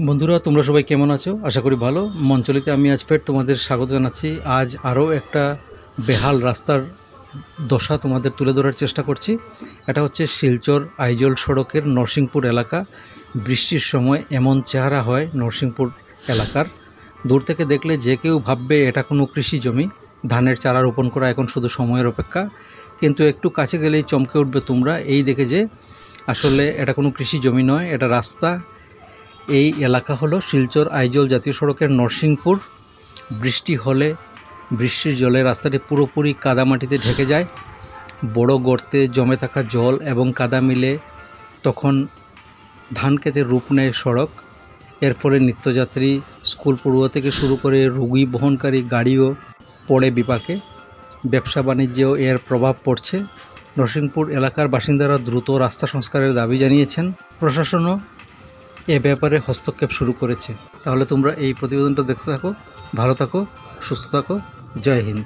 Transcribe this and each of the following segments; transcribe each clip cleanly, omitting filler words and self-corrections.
বন্ধুরা, তোমরা সবাই কেমন আছো? আশা করি ভালো। মঞ্চলিতে আমি আজ ফের তোমাদের স্বাগত জানাচ্ছি। আজ আরও একটা বেহাল রাস্তার দশা তোমাদের তুলে ধরার চেষ্টা করছি। এটা হচ্ছে শিলচর আইজল সড়কের নরসিংপুর এলাকা। বৃষ্টির সময় এমন চেহারা হয় নরসিংপুর এলাকার। দূর থেকে দেখলে যে কেউ ভাববে এটা কোনো কৃষি জমি, ধানের চারা রোপণ করা এখন শুধু সময়ের অপেক্ষা। কিন্তু একটু কাছে গেলেই চমকে উঠবে তোমরা এই দেখে যে আসলে এটা কোনো কৃষি জমি নয়, এটা রাস্তা। এই এলাকা হলো শিলচর আইজল জাতীয় সড়কের নরসিংপুর। বৃষ্টি হলে বৃষ্টির জলে রাস্তাটি পুরোপুরি কাদামাটিতে ঢেকে যায়। বড় গর্তে জমে থাকা জল এবং কাদা মিলে তখন ধান খেতে রূপ নেয় সড়ক। এর ফলে নিত্যযাত্রী, স্কুল পড়ুয়া থেকে শুরু করে রোগী বহনকারী গাড়িও পড়ে বিপাকে। ব্যবসা বাণিজ্যেও এর প্রভাব পড়ছে। নরসিংপুর এলাকার বাসিন্দারা দ্রুত রাস্তা সংস্কারের দাবি জানিয়েছেন। প্রশাসনও এ ব্যাপারে হস্তক্ষেপ শুরু করেছে। তাহলে তোমরা এই প্রতিবেদনটা দেখতে থাকো। ভালো থাকো, সুস্থ থাকো। জয় হিন্দ।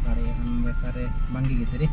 গাড়ি এখন বেকারে ভাঙ্গি গেছে রে।